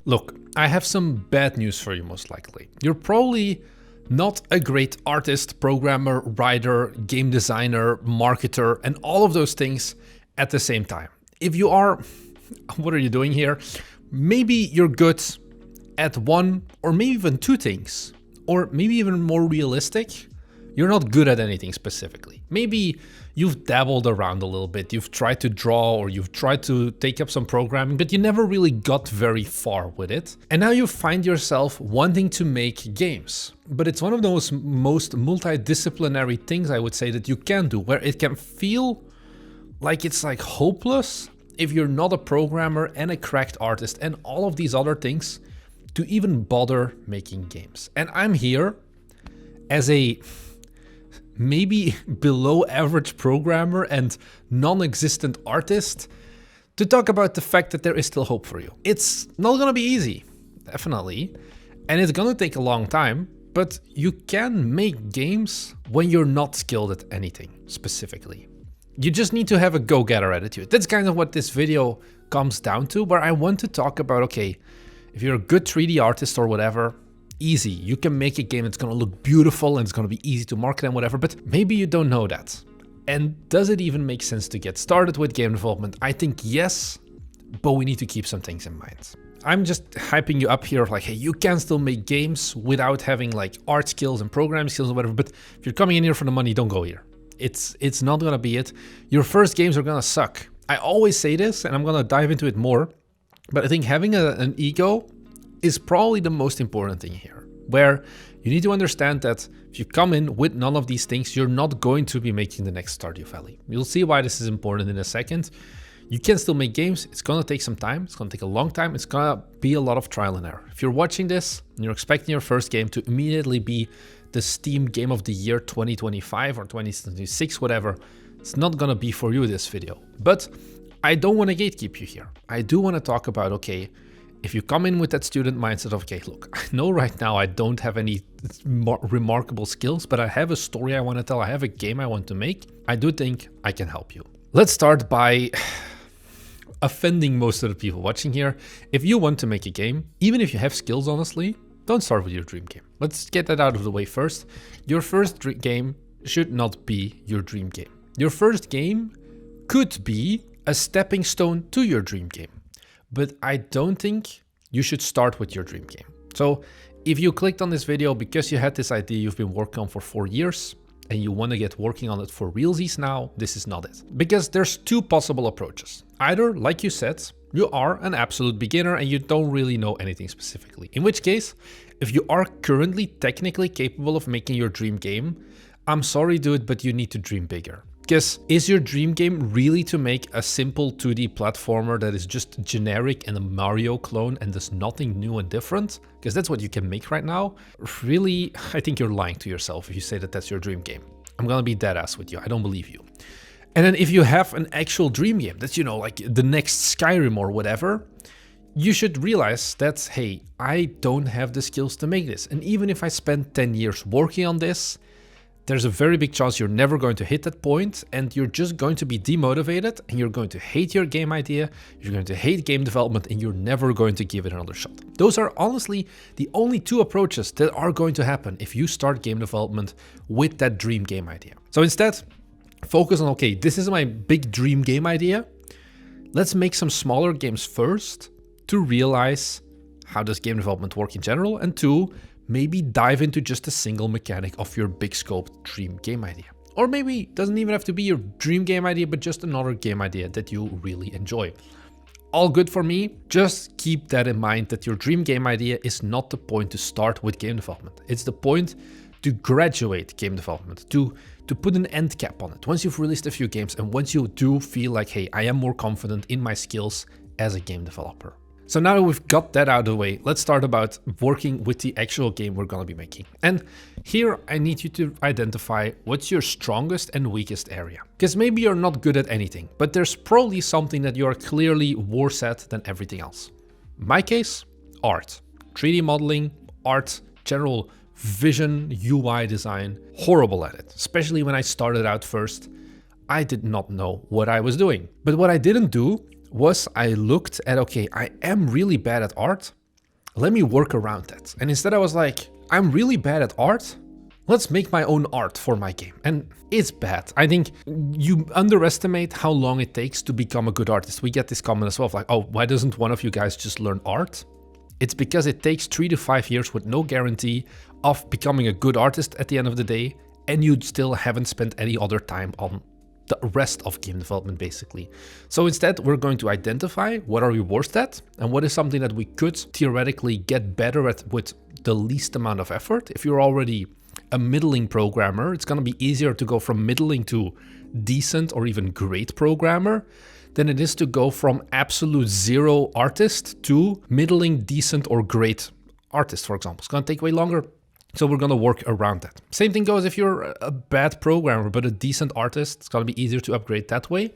Look, I have some bad news for you most likely. You're probably not a great artist, programmer, writer, game designer, marketer, and all of those things at the same time. If you are, what are you doing here? Maybe you're good at one or maybe even two things, or maybe even more realistic, you're not good at anything specifically. Maybe you've dabbled around a little bit, you've tried to draw or you've tried to take up some programming, but you never really got very far with it. And now you find yourself wanting to make games. But it's one of those most multidisciplinary things I would say that you can do, where it can feel like it's like hopeless if you're not a programmer and a cracked artist and all of these other things to even bother making games. And I'm here as a maybe below average programmer and non-existent artist to talk about the fact that there is still hope for you. It's not gonna be easy, definitely, and it's gonna take a long time, but you can make games when you're not skilled at anything specifically. You just need to have a go-getter attitude. That's kind of what this video comes down to, where I want to talk about, okay, if you're a good 3D artist or whatever, easy. You can make a game that's gonna look beautiful and it's gonna be easy to market and whatever, but maybe you don't know that. And does it even make sense to get started with game development? I think yes, but we need to keep some things in mind. I'm just hyping you up here like, hey, you can still make games without having like art skills and programming skills or whatever, but if you're coming in here for the money, don't go here. It's not gonna be it. Your first games are gonna suck. I always say this, and I'm gonna dive into it more, but I think having an ego is probably the most important thing here, where you need to understand that if you come in with none of these things, you're not going to be making the next Stardew Valley. You'll see why this is important in a second. You can still make games. It's gonna take some time. It's gonna take a long time. It's gonna be a lot of trial and error. If you're watching this and you're expecting your first game to immediately be the Steam Game of the Year 2025 or 2026, whatever, it's not gonna be for you, this video. But I don't wanna gatekeep you here. I do wanna talk about, okay, if you come in with that student mindset of, okay, look, I know right now I don't have any remarkable skills, but I have a story I want to tell, I have a game I want to make, I do think I can help you. Let's start by offending most of the people watching here. If you want to make a game, even if you have skills, honestly, don't start with your dream game. Let's get that out of the way first. Your first game should not be your dream game. Your first game could be a stepping stone to your dream game. But I don't think you should start with your dream game. So if you clicked on this video because you had this idea you've been working on for 4 years and you want to get working on it for realsies now, this is not it. Because there's two possible approaches. Either, like you said, you are an absolute beginner and you don't really know anything specifically. In which case, if you are currently technically capable of making your dream game, I'm sorry dude, but you need to dream bigger. Because is your dream game really to make a simple 2D platformer that is just generic and a Mario clone and does nothing new and different? Because that's what you can make right now. Really, I think you're lying to yourself if you say that that's your dream game. I'm gonna be dead ass with you, I don't believe you. And then if you have an actual dream game that's, you know, like the next Skyrim or whatever, you should realize that, hey, I don't have the skills to make this. And even if I spend 10 years working on this, there's a very big chance you're never going to hit that point and you're just going to be demotivated and you're going to hate your game idea, you're going to hate game development and you're never going to give it another shot. Those are honestly the only two approaches that are going to happen if you start game development with that dream game idea. So instead, focus on, okay, this is my big dream game idea. Let's make some smaller games first to realize how does game development work in general, and two, maybe dive into just a single mechanic of your big scope dream game idea. Or maybe it doesn't even have to be your dream game idea, but just another game idea that you really enjoy. All good for me. Just keep that in mind, that your dream game idea is not the point to start with game development. It's the point to graduate game development, to put an end cap on it. Once you've released a few games and once you do feel like, hey, I am more confident in my skills as a game developer. So now that we've got that out of the way, let's start about working with the actual game we're going to be making. And here I need you to identify what's your strongest and weakest area. Because maybe you're not good at anything, but there's probably something that you are clearly worse at than everything else. In my case, art. 3D modeling, art, general vision, UI design, horrible at it. Especially when I started out first, I did not know what I was doing. But what I didn't do was I looked at, okay, I am really bad at art, let me work around that. And instead I was like, I'm really bad at art. Let's make my own art for my game. And it's bad. I think you underestimate how long it takes to become a good artist. We get this comment as well, like, oh, why doesn't one of you guys just learn art? It's because it takes 3 to 5 years with no guarantee of becoming a good artist at the end of the day, and you still haven't spent any other time on the rest of game development, basically. So instead, we're going to identify what are we worst at, and what is something that we could theoretically get better at with the least amount of effort. If you're already a middling programmer, it's going to be easier to go from middling to decent or even great programmer than it is to go from absolute zero artist to middling, decent or great artist, for example. It's going to take way longer. So we're going to work around that. Same thing goes if you're a bad programmer, but a decent artist. It's going to be easier to upgrade that way.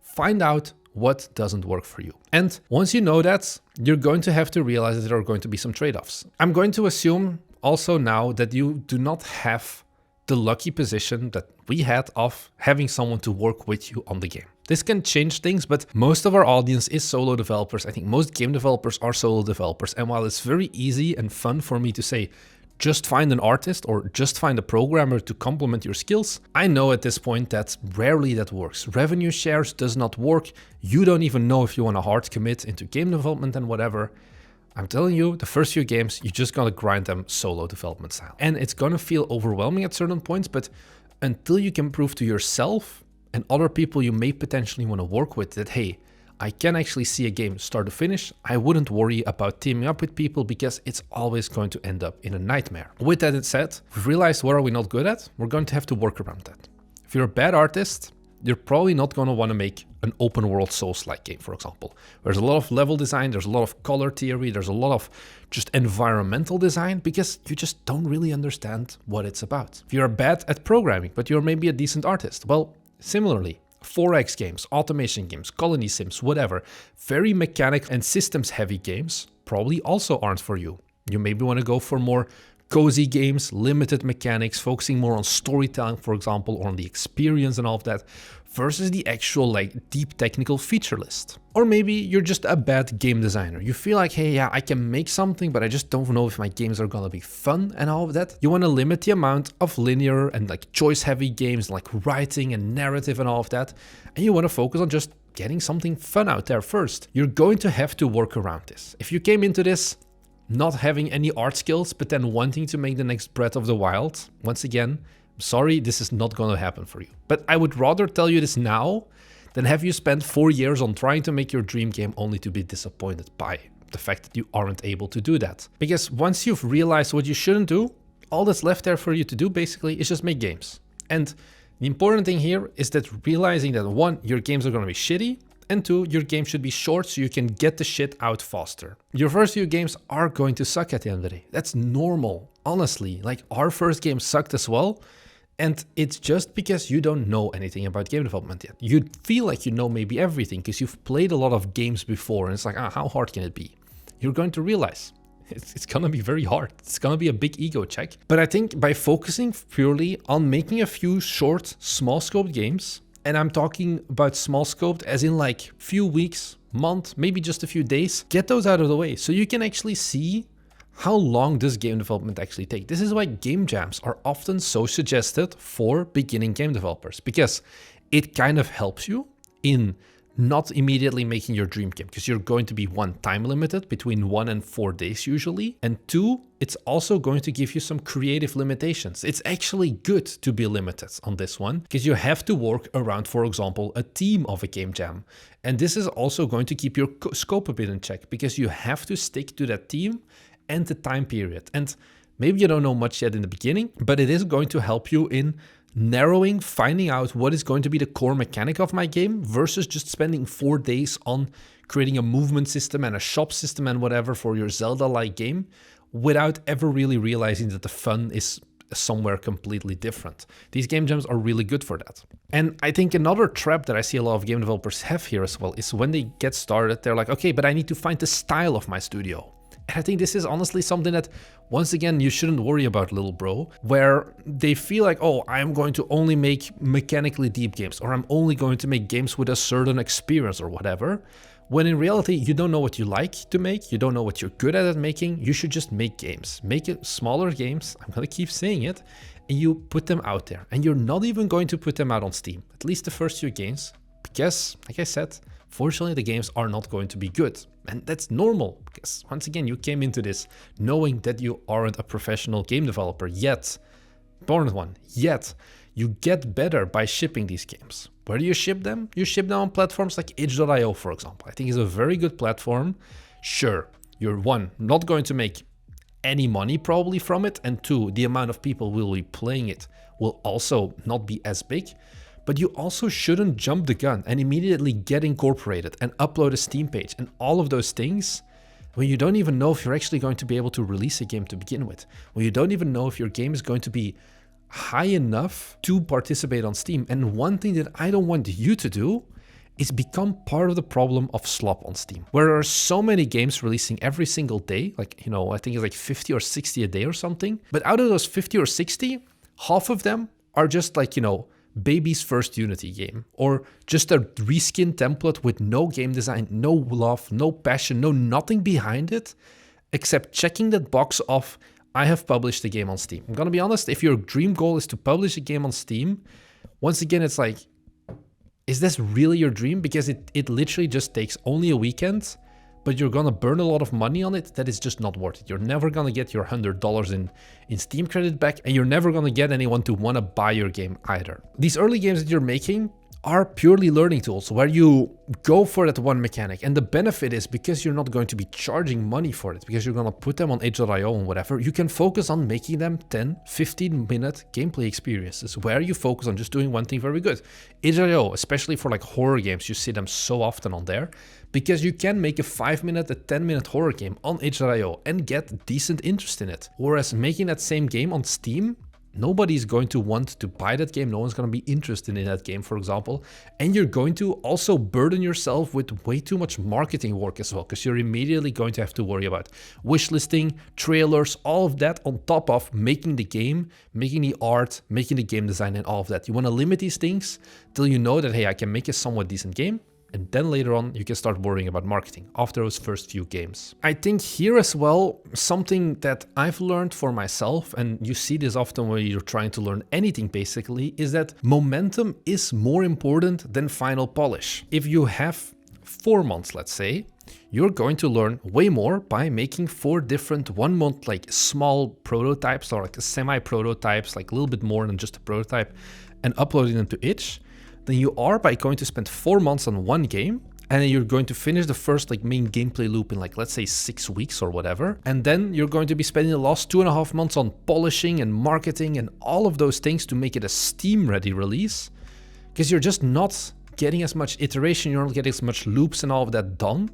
Find out what doesn't work for you. And once you know that, you're going to have to realize that there are going to be some trade-offs. I'm going to assume also now that you do not have the lucky position that we had of having someone to work with you on the game. This can change things, but most of our audience is solo developers. I think most game developers are solo developers. And while it's very easy and fun for me to say, just find an artist or just find a programmer to complement your skills, I know at this point that rarely that works. Revenue shares does not work. You don't even know if you want to hard commit into game development and whatever. I'm telling you, the first few games, you're just gonna grind them solo development style. And it's gonna feel overwhelming at certain points, but until you can prove to yourself and other people you may potentially want to work with that, hey, I can actually see a game start to finish, I wouldn't worry about teaming up with people because it's always going to end up in a nightmare. With that said, we've realized what are we not good at? We're going to have to work around that. If you're a bad artist, you're probably not going to want to make an open world Souls-like game, for example. There's a lot of level design, there's a lot of color theory, there's a lot of just environmental design because you just don't really understand what it's about. If you're bad at programming, but you're maybe a decent artist, well, similarly, 4X games, automation games, colony sims, whatever, very mechanic and systems heavy games probably also aren't for you. You maybe want to go for more cozy games, limited mechanics, focusing more on storytelling, for example, or on the experience and all of that, versus the actual like deep technical feature list. Or maybe you're just a bad game designer. You feel like, hey, yeah, I can make something, but I just don't know if my games are gonna be fun and all of that. You want to limit the amount of linear and like choice heavy games like writing and narrative and all of that. And you want to focus on just getting something fun out there first. You're going to have to work around this. If you came into this not having any art skills, but then wanting to make the next Breath of the Wild, once again, sorry, this is not going to happen for you. But I would rather tell you this now than have you spend 4 years on trying to make your dream game only to be disappointed by the fact that you aren't able to do that. Because once you've realized what you shouldn't do, all that's left there for you to do basically is just make games. And the important thing here is that realizing that 1, your games are going to be shitty, and 2, your game should be short so you can get the shit out faster. Your first few games are going to suck at the end of the day. That's normal, honestly. Like our first game sucked as well. And it's just because you don't know anything about game development yet. You feel like you know maybe everything because you've played a lot of games before and it's like, how hard can it be? You're going to realize it's gonna be very hard. It's gonna be a big ego check. But I think by focusing purely on making a few short, small scoped games, and I'm talking about small scoped as in like few weeks, month, maybe just a few days, get those out of the way so you can actually see how long does game development actually take. This is why game jams are often so suggested for beginning game developers, because it kind of helps you in not immediately making your dream game, because you're going to be 1, time limited between 1 and 4 days usually, and 2, it's also going to give you some creative limitations. It's actually good to be limited on this one because you have to work around, for example, a team of a game jam. And this is also going to keep your scope a bit in check because you have to stick to that team and the time period. And maybe you don't know much yet in the beginning, but it is going to help you in narrowing, finding out what is going to be the core mechanic of my game versus just spending 4 days on creating a movement system and a shop system and whatever for your Zelda-like game without ever really realizing that the fun is somewhere completely different. These game jams are really good for that. And I think another trap that I see a lot of game developers have here as well is when they get started, they're like, okay, but I need to find the style of my studio. And I think this is honestly something that, once again, you shouldn't worry about, little bro, where they feel like, oh, I'm going to only make mechanically deep games, or I'm only going to make games with a certain experience or whatever. When in reality, you don't know what you like to make, you don't know what you're good at making, you should just make games. Make it smaller games, I'm gonna keep saying it, and you put them out there. And you're not even going to put them out on Steam, at least the first few games, because, like I said, fortunately the games are not going to be good. And that's normal, because once again, you came into this knowing that you aren't a professional game developer yet. Important one, yet. You get better by shipping these games. Where do you ship them? You ship them on platforms like itch.io, for example. I think it's a very good platform. Sure, you're one, not going to make any money probably from it, and two, the amount of people who will be playing it will also not be as big. But you also shouldn't jump the gun and immediately get incorporated and upload a Steam page and all of those things when you don't even know if you're actually going to be able to release a game to begin with. When you don't even know if your game is going to be high enough to participate on Steam. And one thing that I don't want you to do is become part of the problem of slop on Steam, where there are so many games releasing every single day, like, you know, I think it's like 50 or 60 a day or something. But out of those 50 or 60, half of them are just like, you know, baby's first Unity game, or just a reskin template with no game design, no love, no passion, no nothing behind it, except checking that box off, I have published a game on Steam. I'm gonna be honest, if your dream goal is to publish a game on Steam, once again, it's like, is this really your dream? Because it literally just takes only a weekend, but you're gonna burn a lot of money on it that is just not worth it. You're never gonna get your $100 in Steam credit back, and you're never gonna get anyone to wanna buy your game either. These early games that you're making are purely learning tools where you go for that one mechanic. And the benefit is because you're not going to be charging money for it, because you're going to put them on itch.io and whatever, you can focus on making them 10, 15-minute gameplay experiences where you focus on just doing one thing very good. itch.io, especially for like horror games, you see them so often on there, because you can make a 5-minute, a 10-minute horror game on itch.io and get decent interest in it. Whereas making that same game on Steam, nobody's going to want to buy that game. No one's going to be interested in that game, for example. And you're going to also burden yourself with way too much marketing work as well, because you're immediately going to have to worry about wishlisting, trailers, all of that on top of making the game, making the art, making the game design and all of that. You want to limit these things till you know that, hey, I can make a somewhat decent game. And then later on, you can start worrying about marketing after those first few games. I think here as well, something that I've learned for myself, and you see this often when you're trying to learn anything basically, is that momentum is more important than final polish. If you have 4 months, let's say, you're going to learn way more by making 4 different 1 month like small prototypes or like semi-prototypes, like a little bit more than just a prototype, and uploading them to itch, than you are by going to spend 4 months on one game, and then you're going to finish the first like main gameplay loop in like, let's say 6 weeks or whatever. And then you're going to be spending the last 2.5 months on polishing and marketing and all of those things to make it a Steam ready release, because you're just not getting as much iteration, you're not getting as much loops and all of that done.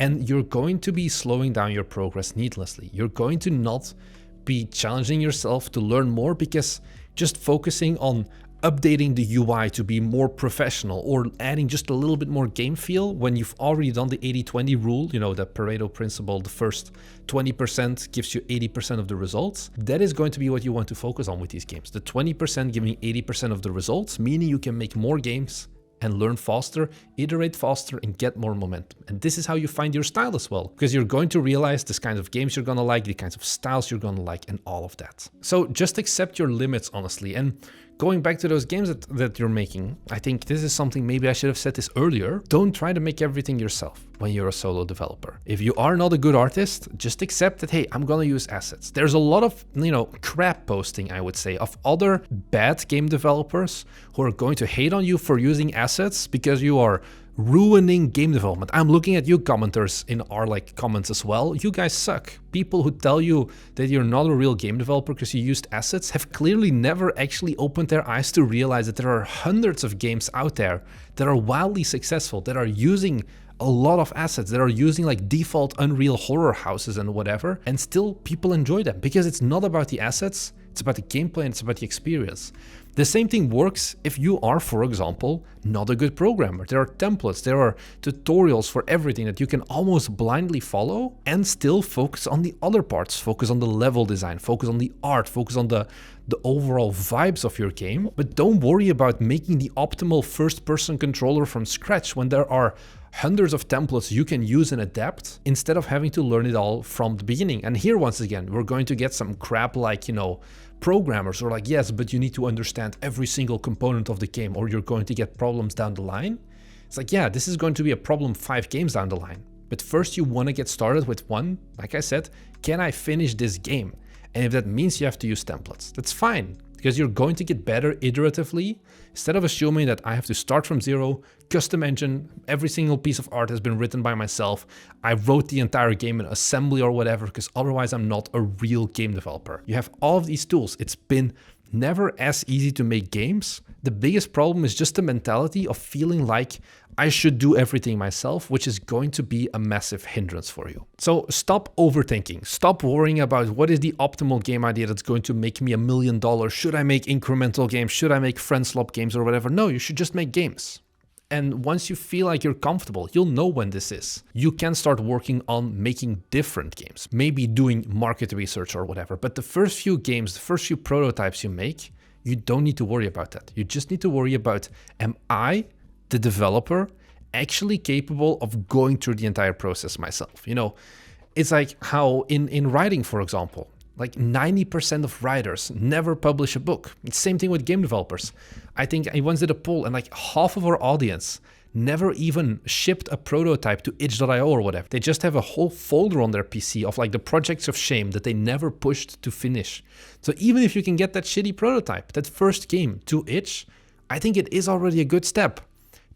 And you're going to be slowing down your progress needlessly. You're going to not be challenging yourself to learn more, because just focusing on updating the UI to be more professional or adding just a little bit more game feel when you've already done the 80-20 rule, you know, the Pareto principle, the first 20% gives you 80% of the results. That is going to be what you want to focus on with these games. The 20% giving 80% of the results, meaning you can make more games and learn faster, iterate faster, and get more momentum. And this is how you find your style as well, because you're going to realize this kind of games you're gonna like, the kinds of styles you're gonna like, and all of that. So just accept your limits, honestly. And going back to those games that you're making, I think this is something, maybe I should have said this earlier. Don't try to make everything yourself when you're a solo developer. If you are not a good artist, just accept that, hey, I'm gonna use assets. There's a lot of, you know, crap posting, I would say, of other bad game developers who are going to hate on you for using assets because you are ruining game development. I'm looking at you commenters in our like comments as well. You guys suck. People who tell you that you're not a real game developer because you used assets have clearly never actually opened their eyes to realize that there are hundreds of games out there that are wildly successful, that are using a lot of assets, that are using like default Unreal horror houses and whatever, and still people enjoy them, because it's not about the assets, it's about the gameplay and it's about the experience. The same thing works if you are, for example, not a good programmer. There are templates, there are tutorials for everything that you can almost blindly follow and still focus on the other parts. Focus on the level design, focus on the art, focus on the overall vibes of your game. But don't worry about making the optimal first-person controller from scratch when there are hundreds of templates you can use and adapt instead of having to learn it all from the beginning. And here, once again, we're going to get some crap like, you know, programmers are like, yes, but you need to understand every single component of the game or you're going to get problems down the line. It's like, yeah, this is going to be a problem 5 games down the line. But first you want to get started with one, like I said, can I finish this game? And if that means you have to use templates, that's fine, because you're going to get better iteratively instead of assuming that I have to start from zero, custom engine, every single piece of art has been written by myself. I wrote the entire game in assembly or whatever, because otherwise I'm not a real game developer. You have all of these tools. It's been never as easy to make games. The biggest problem is just the mentality of feeling like I should do everything myself, which is going to be a massive hindrance for you. So stop overthinking. Stop worrying about what is the optimal game idea that's going to make me $1 million. Should I make incremental games? Should I make friend swap games or whatever? No, you should just make games. And once you feel like you're comfortable, you'll know when this is. You can start working on making different games, maybe doing market research or whatever. But the first few games, the first few prototypes you make, you don't need to worry about that. You just need to worry about, am I, the developer, actually capable of going through the entire process myself? You know, it's like how in writing, for example, like 90% of writers never publish a book. It's the same thing with game developers. I think I once did a poll and like half of our audience never even shipped a prototype to itch.io or whatever. They just have a whole folder on their PC of like the projects of shame that they never pushed to finish. So even if you can get that shitty prototype, that first game to itch, I think it is already a good step.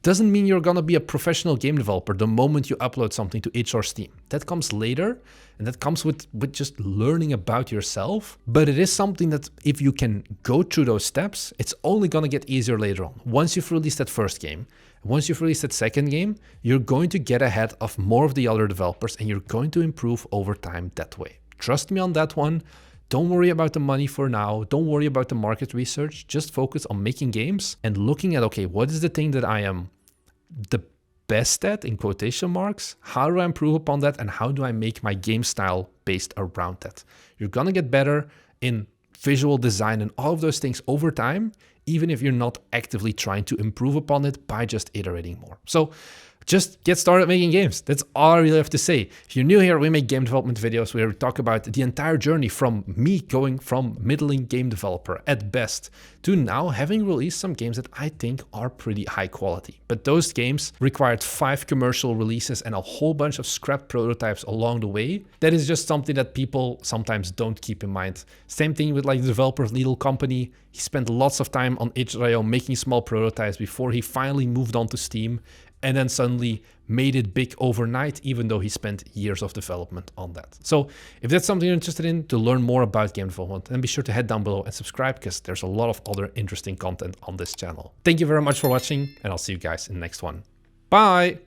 Doesn't mean you're gonna be a professional game developer the moment you upload something to itch or Steam. That comes later, and that comes with just learning about yourself. But it is something that if you can go through those steps, it's only gonna get easier later on. Once you've released that first game, once you've released that second game, you're going to get ahead of more of the other developers and you're going to improve over time that way. Trust me on that one. Don't worry about the money for now. Don't worry about the market research. Just focus on making games and looking at, okay, what is the thing that I am the best at, in quotation marks? How do I improve upon that? And how do I make my game style based around that? You're gonna get better in visual design and all of those things over time, even if you're not actively trying to improve upon it by just iterating more. So just get started making games. That's all I really have to say. If you're new here, we make game development videos where we talk about the entire journey from me going from middling game developer at best to now having released some games that I think are pretty high quality. But those games required 5 commercial releases and a whole bunch of scrap prototypes along the way. That is just something that people sometimes don't keep in mind. Same thing with like the developer of Lidl Company. He spent lots of time on itch.io making small prototypes before he finally moved on to Steam, and then suddenly made it big overnight, even though he spent years of development on that. So if that's something you're interested in to learn more about game development, then be sure to head down below and subscribe, because there's a lot of other interesting content on this channel. Thank you very much for watching, and I'll see you guys in the next one. Bye!